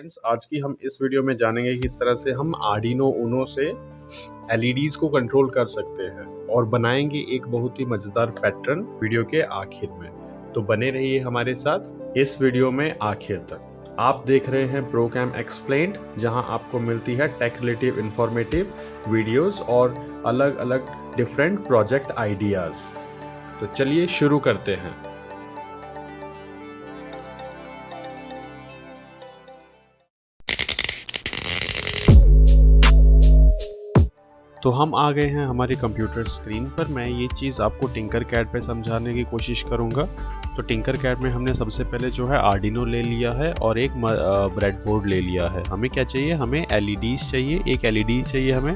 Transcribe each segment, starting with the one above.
Friends, आज की हम इस वीडियो में जानेंगे कि किस तरह से हम आर्डिनो ऊनो से एलईडीज को कंट्रोल कर सकते हैं और बनाएंगे एक बहुत ही मजेदार पैटर्न वीडियो के आखिर में। तो बने रहिए हमारे साथ इस वीडियो में आखिर तक। आप देख रहे हैं प्रोग्राम एक्सप्लेन्ड, जहां आपको मिलती है टेक रिलेटिव इंफॉर्मेटिव वीडियोस और अलग अलग डिफरेंट प्रोजेक्ट आइडियाज। तो चलिए शुरू करते हैं। तो हम आ गए हैं हमारी कंप्यूटर स्क्रीन पर। मैं ये चीज़ आपको टिंकरकैड पे समझाने की कोशिश करूँगा। तो टिंकरकैड में हमने सबसे पहले जो है आर्डिनो ले लिया है और एक ब्रेडबोर्ड ले लिया है। हमें क्या चाहिए? हमें एलईडीज चाहिए, एक एलईडी चाहिए हमें,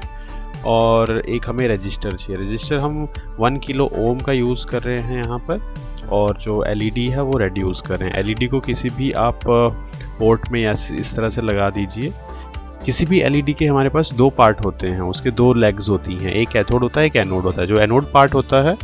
और एक हमें रजिस्टर चाहिए। रजिस्टर हम 1 किलो ओम का यूज़ कर रहे हैं यहाँ पर, और जो एलईडी है वो रेड यूज़ कर रहे हैं। एलईडी को किसी भी आप पोर्ट में इस तरह से लगा दीजिए। किसी भी एलईडी के हमारे पास दो पार्ट होते हैं, उसके दो लेग्स होती हैं, एक कैथोड होता है, एक एनोड होता है। जो एनोड पार्ट होता है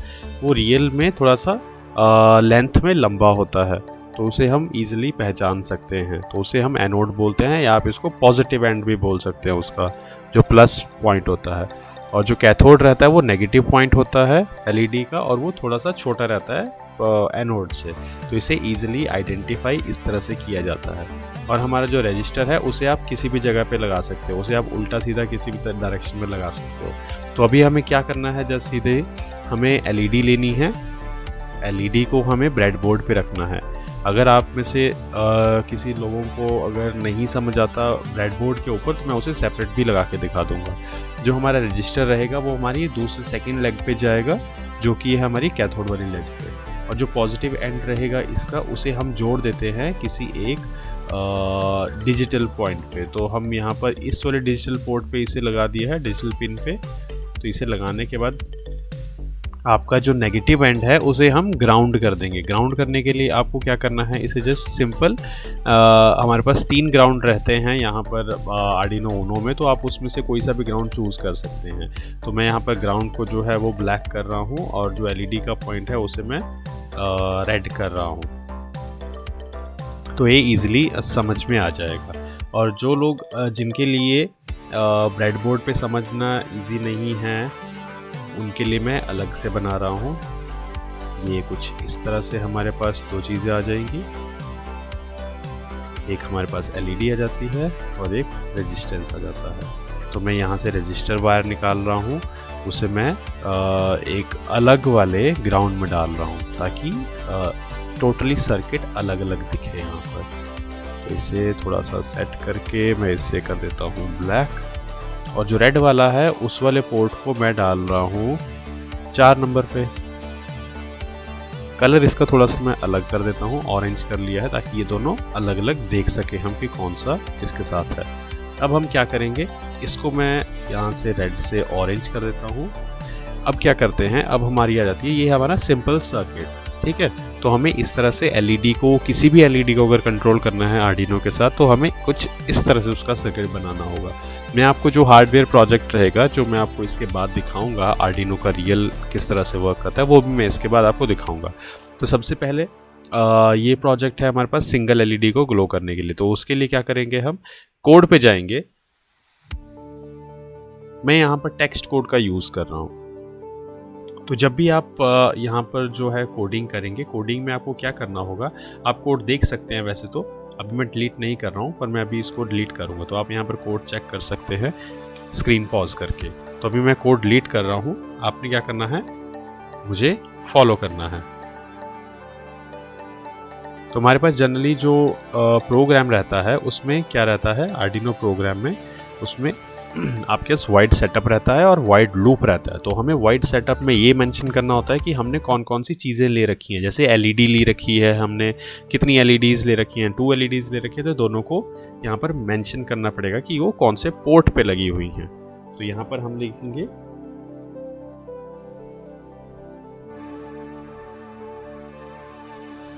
वो रियल में थोड़ा सा लेंथ में लंबा होता है, तो उसे हम इजीली पहचान सकते हैं। तो उसे हम एनोड बोलते हैं, या आप इसको पॉजिटिव एंड भी बोल सकते हैं, उसका जो प्लस पॉइंट होता है। और जो कैथोड रहता है वो नेगेटिव पॉइंट होता है एलईडी का, और वो थोड़ा सा छोटा रहता है एनोड से। तो इसे ईजिली आइडेंटिफाई इस तरह से किया जाता है। और हमारा जो रजिस्टर है उसे आप किसी भी जगह पे लगा सकते हो, उसे आप उल्टा सीधा किसी भी डायरेक्शन में लगा सकते हो। तो अभी हमें क्या करना है? जस्ट सीधे हमें एलईडी लेनी है, एलईडी को हमें ब्रेडबोर्ड पे रखना है। अगर आप में से किसी लोगों को अगर नहीं समझ आता ब्रेडबोर्ड के ऊपर, तो मैं उसे सेपरेट भी लगा के दिखा दूंगा। जो हमारा रजिस्टर रहेगा वो हमारी दूसरे सेकेंड लेग पे जाएगा, जो कि है हमारी कैथोड वाली लेग पे। और जो पॉजिटिव एंड रहेगा इसका, उसे हम जोड़ देते हैं किसी एक डिजिटल पॉइंट पे। तो हम यहाँ पर इस वाले डिजिटल पोर्ट पे इसे लगा दिया है, डिजिटल पिन पे। तो इसे लगाने के बाद आपका जो नेगेटिव एंड है उसे हम ग्राउंड कर देंगे। ग्राउंड करने के लिए आपको क्या करना है? इसे जस्ट सिंपल, हमारे पास 3 ग्राउंड रहते हैं यहाँ पर आर्डिनो ऊनो में, तो आप उसमें से कोई सा भी ग्राउंड चूज़ कर सकते हैं। तो मैं यहाँ पर ग्राउंड को जो है वो ब्लैक कर रहा हूँ, और जो एलईडी का पॉइंट है उसे मैं रेड कर रहा हूँ। तो ये इजीली समझ में आ जाएगा। और जो लोग जिनके लिए ब्रेडबोर्ड पे समझना इजी नहीं है, उनके लिए मैं अलग से बना रहा हूँ। ये कुछ इस तरह से हमारे पास दो चीज़ें आ जाएंगी, एक हमारे पास एलईडी आ जाती है और एक रेजिस्टेंस आ जाता है। तो मैं यहाँ से रजिस्टर वायर निकाल रहा हूँ, उसे मैं एक अलग वाले ग्राउंड में डाल रहा हूँ, ताकि टोटली सर्किट अलग अलग दिखे यहाँ पर। तो इसे थोड़ा सा सेट करके मैं इसे कर देता हूँ ब्लैक, और जो रेड वाला है उस वाले पोर्ट को मैं डाल रहा हूँ 4 नंबर पे। कलर इसका थोड़ा सा मैं अलग कर देता हूँ, ऑरेंज कर लिया है, ताकि ये दोनों अलग अलग देख सके हम कि कौन सा इसके साथ है। अब हम क्या करेंगे? इसको मैं यहाँ से रेड से ऑरेंज कर देता हूँ। अब क्या करते हैं? अब हमारी आ जाती है, ये हमारा सिंपल सर्किट, ठीक है। तो हमें इस तरह से एलईडी को, किसी भी एलईडी को अगर कंट्रोल करना है आर्डिनो के साथ, तो हमें कुछ इस तरह से उसका सर्किट बनाना होगा। मैं आपको जो हार्डवेयर प्रोजेक्ट रहेगा, जो मैं आपको इसके बाद दिखाऊंगा, आर्डिनो का रियल किस तरह से वर्क करता है, वो भी मैं इसके बाद आपको दिखाऊंगा। तो सबसे पहले ये प्रोजेक्ट है हमारे पास सिंगल एलईडी को ग्लो करने के लिए। तो उसके लिए क्या करेंगे? हम कोड पे जाएंगे। मैं यहाँ पर टेक्स्ट कोड का यूज़ कर रहा हूँ। तो जब भी आप यहाँ पर जो है कोडिंग करेंगे, कोडिंग में आपको क्या करना होगा? आप कोड देख सकते हैं वैसे तो, अभी मैं डिलीट नहीं कर रहा हूँ, पर मैं अभी इसको डिलीट करूँगा। तो आप यहाँ पर कोड चेक कर सकते हैं स्क्रीन पॉज करके। तो अभी मैं कोड डिलीट कर रहा हूँ। आपने क्या करना है? मुझे फॉलो करना है। तो हमारे पास जनरली जो प्रोग्राम रहता है उसमें क्या रहता है? आर्डिनो प्रोग्राम में उसमें आपके पास वाइड सेटअप रहता है और वाइड लूप रहता है। तो हमें वाइड सेटअप में ये मेंशन करना होता है कि हमने कौन कौन सी चीज़ें ले रखी हैं। जैसे एलईडी ले रखी है हमने, कितनी एलईडीज़ ले रखी हैं, 2 एलईडीज़ ले रखी है, तो दोनों को यहाँ पर मेंशन करना पड़ेगा कि वो कौन से पोर्ट पे लगी हुई हैं। तो यहाँ पर हम लिखेंगे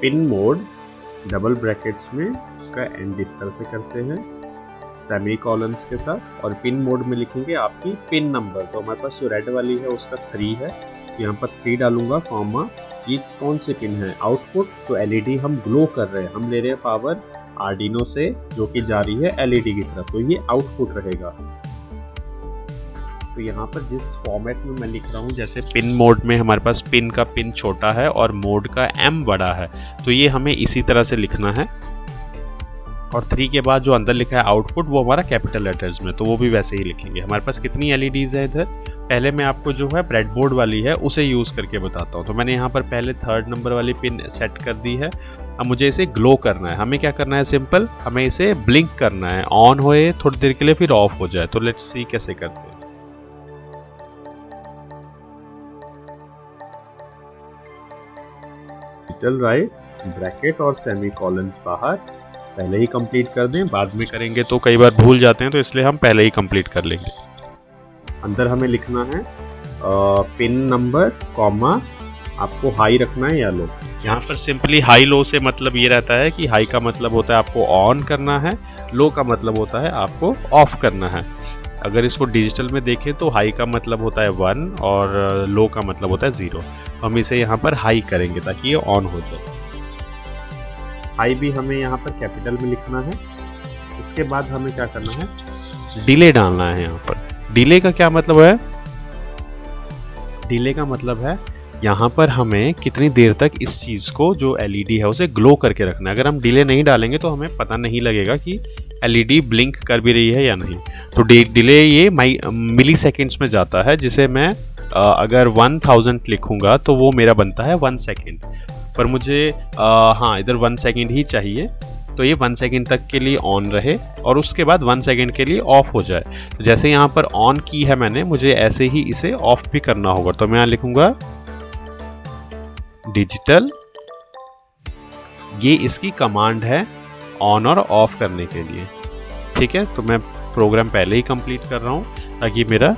पिन मोड, डबल ब्रैकेट्स में उसका एंड इस तरह से करते हैं सेमी कॉलम्स के साथ, और पिन मोड में लिखेंगे आपकी पिन नंबर। तो हमारे पास जो रेड वाली है उसका 3 है, यहाँ पर 3 डालूंगा, कॉमा ये कौन से पिन है? आउटपुट। तो एलईडी हम ग्लो कर रहे हैं, हम ले रहे हैं पावर आर्डिनो से जो कि जा रही है एलईडी की तरफ, तो ये आउटपुट रहेगा। तो यहाँ पर जिस फॉर्मेट में मैं लिख रहा हूँ, जैसे पिन मोड में हमारे पास पिन का पिन छोटा है और मोड का एम बड़ा है, तो ये हमें इसी तरह से लिखना है। और 3 के बाद जो अंदर लिखा है आउटपुट, वो हमारा कैपिटल लेटर्स में, तो वो भी वैसे ही लिखेंगे। हमारे पास कितनी एलईडीज है इधर, पहले मैं आपको जो है ब्रेडबोर्ड वाली है उसे यूज़ करके बताता हूँ। तो मैंने यहाँ पर पहले 3rd नंबर वाली पिन सेट कर दी है। अब मुझे इसे ग्लो करना है। हमें क्या करना है, सिंपल, हमें इसे ब्लिंक करना है, ऑन होए थोड़ी देर के लिए फिर ऑफ हो जाए। तो लेट्स सी कैसे करते हैं। डिजिटल राइट, ब्रैकेट और सेमी कॉलन्स बाहर, पहले ही कंप्लीट कर दें, बाद में करेंगे तो कई बार भूल जाते हैं, तो इसलिए हम पहले ही कंप्लीट कर लेंगे। अंदर हमें लिखना है पिन नंबर कॉमा, आपको हाई रखना है या लो। यहाँ पर सिंपली हाई लो से मतलब ये रहता है कि हाई का मतलब होता है आपको ऑन करना है, लो का मतलब होता है आपको ऑफ करना है। अगर इसको डिजिटल में देखें तो हाई का मतलब होता है 1 और लो का मतलब होता है 0। हम इसे यहाँ पर हाई करेंगे ताकि ये ऑन हो जाए। हाई भी हमें यहाँ पर कैपिटल में लिखना है। उसके बाद हमें क्या करना है, डिले डालना है। यहाँ पर डिले का क्या मतलब है, डिले का मतलब है यहाँ पर हमें कितनी देर तक इस चीज़ को, जो एलईडी है, उसे ग्लो करके रखना है। अगर हम डिले नहीं डालेंगे तो हमें पता नहीं लगेगा कि एलईडी ब्लिंक कर भी रही है या नहीं। तो डिले ये मिली सेकेंड्स में जाता है, जिसे मैं अगर 1000 लिखूंगा तो वो मेरा बनता है 1 सेकेंड। पर मुझे हाँ इधर 1 सेकेंड ही चाहिए, तो ये 1 सेकेंड तक के लिए ऑन रहे और उसके बाद 1 सेकेंड के लिए ऑफ हो जाए। तो जैसे यहाँ पर ऑन की है मैंने, मुझे ऐसे ही इसे ऑफ भी करना होगा। तो मैं यहाँ लिखूंगा डिजिटल, ये इसकी कमांड है ऑन और ऑफ करने के लिए। ठीक है, तो मैं प्रोग्राम पहले ही कंप्लीट कर रहा हूँ ताकि मेरा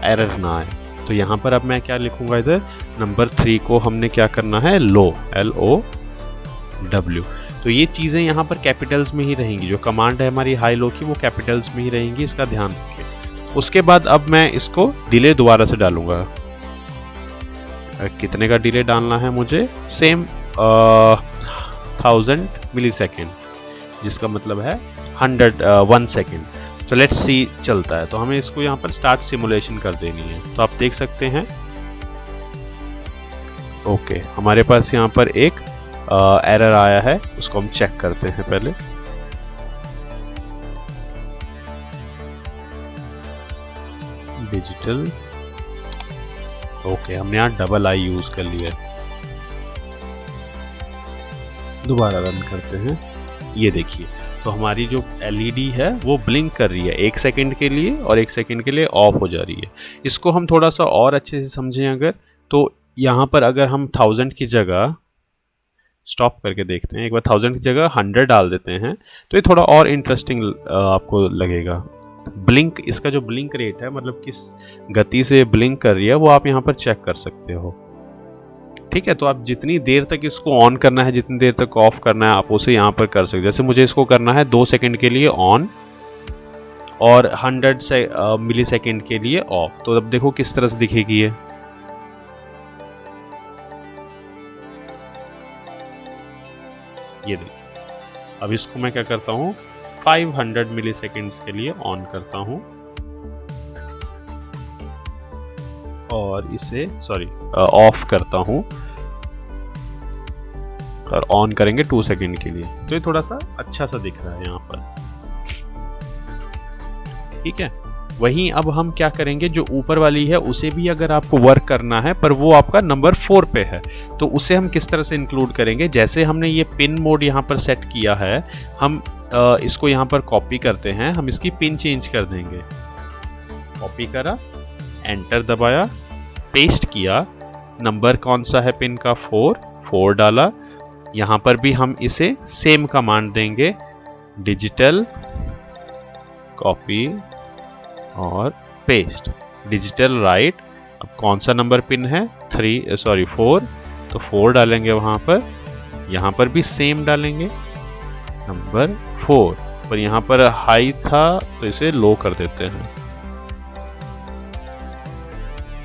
एरर ना आए। तो यहाँ पर अब मैं क्या लिखूंगा, इधर नंबर 3 को हमने क्या करना है, लो, LOW। तो ये चीज़ें यहाँ पर कैपिटल्स में ही रहेंगी। जो कमांड है हमारी हाई लो की, वो कैपिटल्स में ही रहेंगी, इसका ध्यान रखिए। उसके बाद अब मैं इसको डिले दोबारा से डालूंगा। कितने का डिले डालना है मुझे, सेम 1000 मिली सेकेंड, जिसका मतलब है 1 सेकेंड। तो लेट्स सी चलता है। तो हमें इसको यहाँ पर स्टार्ट सिमुलेशन कर देनी है। तो आप देख सकते हैं, ओके, हमारे पास यहाँ पर एक एरर आया है, उसको हम चेक करते हैं पहले। डिजिटल, ओके, हमने यहाँ डबल आई यूज कर लिया है। दोबारा रन करते हैं। ये देखिए, तो हमारी जो एलईडी है वो ब्लिंक कर रही है 1 सेकेंड के लिए और 1 सेकेंड के लिए ऑफ हो जा रही है। इसको हम थोड़ा सा और अच्छे से समझें अगर, तो यहाँ पर अगर हम 1000 की जगह, स्टॉप करके देखते हैं एक बार, 1000 की जगह 100 डाल देते हैं, तो ये थोड़ा और इंटरेस्टिंग आपको लगेगा। ब्लिंक, इसका जो ब्लिंक रेट है, मतलब किस गति से ब्लिंक कर रही है, वो आप यहाँ पर चेक कर सकते हो। ठीक है, तो आप जितनी देर तक इसको ऑन करना है, जितनी देर तक ऑफ करना है, आप उसे यहाँ पर कर सकते हो। जैसे मुझे इसको करना है 2 सेकेंड के लिए ऑन और 100 मिली सेकेंड के लिए ऑफ। तो अब देखो किस तरह से दिखेगी ये। ये देखो, अब इसको मैं क्या करता हूँ, 500 मिली सेकेंड्स के लिए ऑन करता हूँ और इसे ऑफ करता हूँ, और ऑन करेंगे 2 सेकेंड के लिए। तो ये थोड़ा सा अच्छा सा दिख रहा है यहाँ पर। ठीक है, वहीं अब हम क्या करेंगे, जो ऊपर वाली है उसे भी अगर आपको वर्क करना है, पर वो आपका नंबर 4 पे है, तो उसे हम किस तरह से इंक्लूड करेंगे। जैसे हमने ये पिन मोड यहाँ पर सेट किया है, हम इसको यहाँ पर कॉपी करते हैं, हम इसकी पिन चेंज कर देंगे। कॉपी करा, एंटर दबाया, पेस्ट किया, नंबर कौन सा है पिन का, 4 डाला। यहाँ पर भी हम इसे सेम कमांड देंगे, डिजिटल, कॉपी और पेस्ट, डिजिटल राइट। अब कौन सा नंबर पिन है, 4, तो 4 डालेंगे वहाँ पर। यहाँ पर भी सेम डालेंगे, नंबर 4, पर यहाँ पर हाई था तो इसे लो कर देते हैं।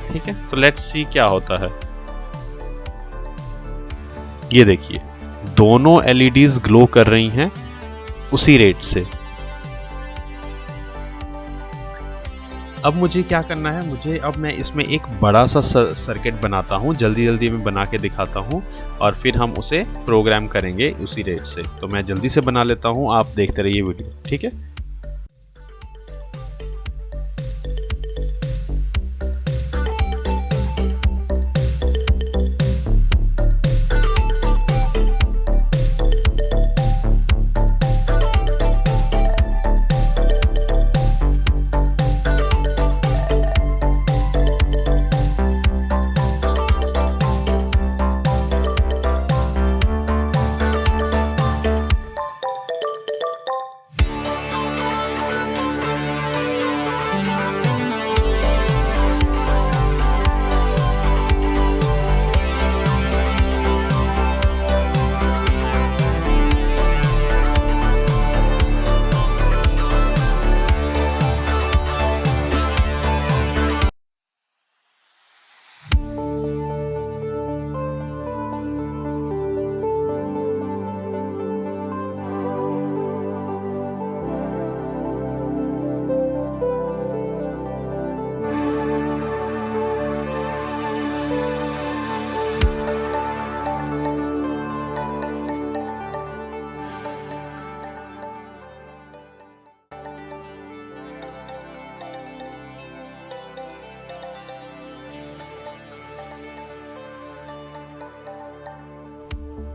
ठीक है, तो लेट्स सी क्या होता है। ये देखिए, दोनों एलईडीज ग्लो कर रही हैं, उसी रेट से। अब मुझे क्या करना है, मैं इसमें एक बड़ा सा सर्किट बनाता हूँ, जल्दी जल्दी में बना के दिखाता हूँ और फिर हम उसे प्रोग्राम करेंगे उसी रेट से। तो मैं जल्दी से बना लेता हूँ, आप देखते रहिए वीडियो, ठीक है।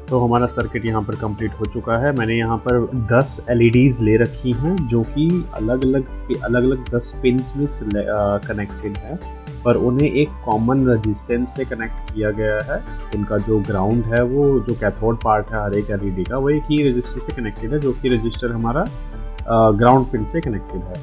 तो हमारा सर्किट यहाँ पर कंप्लीट हो चुका है। मैंने यहाँ पर 10 LEDs ले रखी हैं जो कि अलग अलग 10 पिन्स में कनेक्टेड है, पर उन्हें एक कॉमन रेजिस्टेंस से कनेक्ट किया गया है। उनका जो ग्राउंड है, वो जो कैथोड पार्ट है हर एक LED का, वो एक ही रजिस्टर से कनेक्टेड है, जो कि रजिस्टर हमारा ग्राउंड पिन से कनेक्टेड है।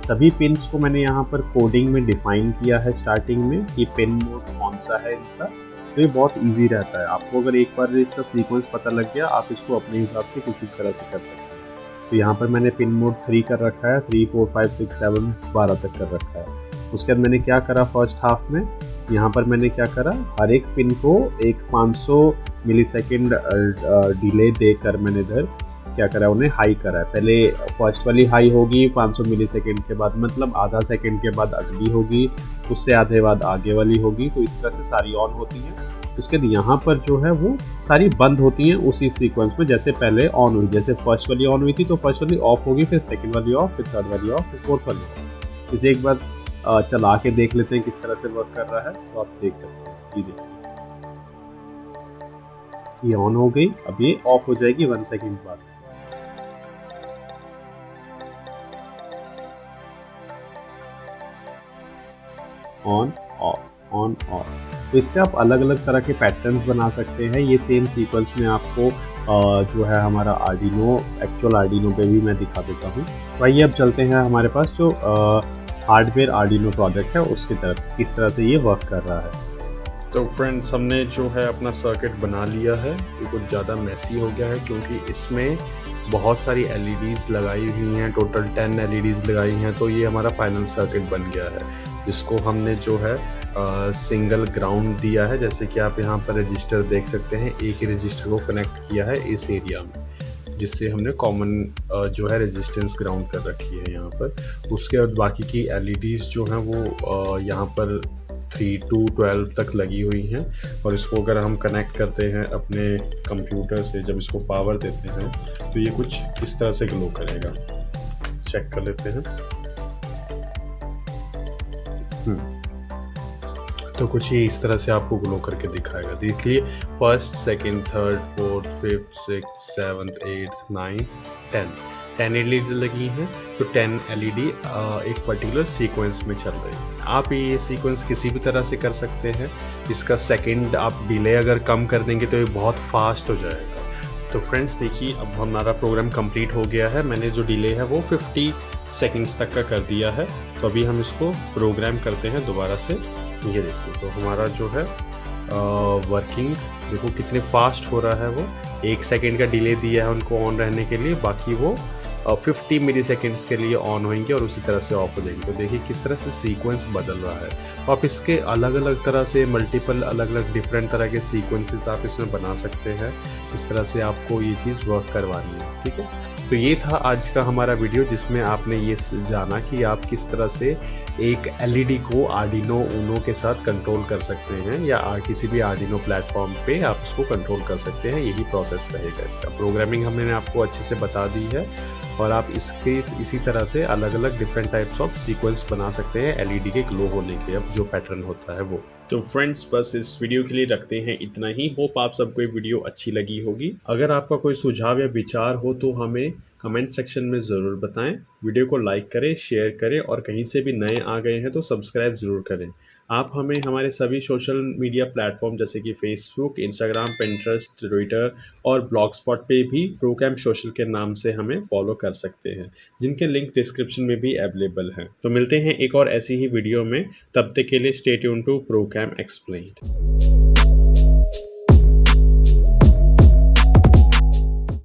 सभी पिन्स को मैंने यहाँ पर कोडिंग में डिफाइन किया है स्टार्टिंग में कि पिन मोड कौन सा है इनका। तो ये बहुत इजी रहता है, आपको अगर एक बार इसका सीक्वेंस पता लग गया, आप इसको अपने हिसाब से किसी तरह से कर सकते हैं। तो यहाँ पर मैंने पिन मोड 3 कर रखा है, 3, 4, 5, 6, 7, 12 तक कर रखा है। उसके बाद मैंने क्या करा, फर्स्ट हाफ में यहाँ पर मैंने क्या करा, हर एक पिन को एक 500 मिलीसेकेंड डिले देकर मैंने इधर क्या करा, उन्हें हाई करा है। पहले फर्स्ट वाली हाई होगी 500 मिलीसेकेंड के बाद, मतलब आधा सेकंड के बाद अगली होगी, उससे आधे बाद आगे वाली होगी। तो इस तरह से सारी ऑन होती हैं। उसके बाद यहाँ पर जो है वो सारी बंद होती हैं उसी सीक्वेंस में जैसे पहले ऑन हुई। जैसे फर्स्ट वाली ऑन हुई थी तो फर्स्ट वाली ऑफ होगी, फिर सेकंड वाली ऑफ, फिर थर्ड वाली ऑफ, फिर फोर्थ वाली ऑफ। इसे एक बार चला के देख लेते हैं किस तरह से वर्क कर रहा है। तो आप देख सकते हैं, ये देखिए ये ऑन हो गई, अब ये ऑफ हो जाएगी 1 सेकंड बाद। On off on off. तो इससे आप अलग अलग तरह के पैटर्न्स बना सकते हैं। ये सेम सीक्वेंस में आपको जो है हमारा आर्डिनो, एक्चुअल आर्डिनो पे भी मैं दिखा देता हूँ। भाई अब चलते हैं हमारे पास जो हार्डवेयर आर्डिनो प्रोजेक्ट है उसकी तरफ, किस तरह से ये वर्क कर रहा है। तो फ्रेंड्स, हमने जो है अपना सर्किट बना लिया है। ये कुछ ज़्यादा मैसी हो गया है क्योंकि इसमें बहुत सारी LEDs लगाई हुई हैं, टोटल 10 LEDs लगाई हैं। तो ये हमारा फाइनल सर्किट बन गया है, जिसको हमने जो है सिंगल ग्राउंड दिया है। जैसे कि आप यहाँ पर रजिस्टर देख सकते हैं, एक ही रजिस्टर को कनेक्ट किया है इस एरिया में, जिससे हमने कॉमन जो है रेजिस्टेंस ग्राउंड कर रखी है यहाँ पर। उसके बाद बाकी की LEDs जो हैं वो यहाँ पर 3 to 12 तक लगी हुई हैं। और इसको अगर हम कनेक्ट करते हैं अपने कंप्यूटर से, जब इसको पावर देते हैं तो ये कुछ इस तरह से ग्लो करेगा। चेक कर लेते हैं। तो कुछ ये इस तरह से आपको ग्लो करके दिखाएगा। देखिए, first, second, third, fourth, fifth, six, seventh, 8, 9, 10 LED लगी हैं। तो 10 LED एक पर्टिकुलर सीक्वेंस में चल रही है। आप ये सीक्वेंस किसी भी तरह से कर सकते हैं। इसका सेकंड आप डिले अगर कम कर देंगे तो ये बहुत फास्ट हो जाएगा। तो फ्रेंड्स देखिए, अब हमारा प्रोग्राम कंप्लीट हो गया है। मैंने जो डिले है वो 50 सेकंड्स तक का कर दिया है। तो अभी हम इसको प्रोग्राम करते हैं दोबारा से। ये देखिए, तो हमारा जो है वर्किंग देखो कितने फास्ट हो रहा है। वो 1 सेकंड का डिले दिया है उनको ऑन रहने के लिए, बाकी वो 50 मिली सेकेंड्स के लिए ऑन होंगे और उसी तरह से ऑफ हो जाएंगे। तो देखिए किस तरह से सीक्वेंस बदल रहा है। आप इसके अलग अलग तरह से मल्टीपल अलग अलग डिफरेंट तरह के सीक्वेंसेस आप इसमें बना सकते हैं। इस तरह से आपको ये चीज़ वर्क करवानी है, ठीक है। तो ये था आज का हमारा वीडियो जिसमें आपने ये जाना कि आप किस तरह से एक एलईडी को आर्डिनो ऊनो के साथ कंट्रोल कर सकते हैं या किसी भी आर्डिनो प्लेटफॉर्म पे आप उसको कंट्रोल कर सकते हैं। यही प्रोसेस रहेगा इसका। प्रोग्रामिंग हमने आपको अच्छे से बता दी है और आप इसके इसी तरह से अलग अलग डिफरेंट टाइप्स ऑफ सीक्वेंस बना सकते हैं एलईडी के ग्लो होने के, अब जो पैटर्न होता है वो। तो फ्रेंड्स बस इस वीडियो के लिए रखते हैं इतना ही। होप आप सबको ये वीडियो अच्छी लगी होगी। अगर आपका कोई सुझाव या विचार हो तो हमें कमेंट सेक्शन में ज़रूर बताएं। वीडियो को लाइक करें, शेयर करें और कहीं से भी नए आ गए हैं तो सब्सक्राइब ज़रूर करें। आप हमें हमारे सभी सोशल मीडिया प्लेटफॉर्म जैसे कि फेसबुक, इंस्टाग्राम, पिंटरेस्ट, ट्विटर और ब्लॉगस्पॉट पे भी प्रोकैम सोशल के नाम से हमें फॉलो कर सकते हैं, जिनके लिंक डिस्क्रिप्शन में भी अवेलेबल हैं। तो मिलते हैं एक और ऐसी ही वीडियो में। तब तक के लिए स्टे ट्यून टू प्रोकैम एक्सप्लेन्ड।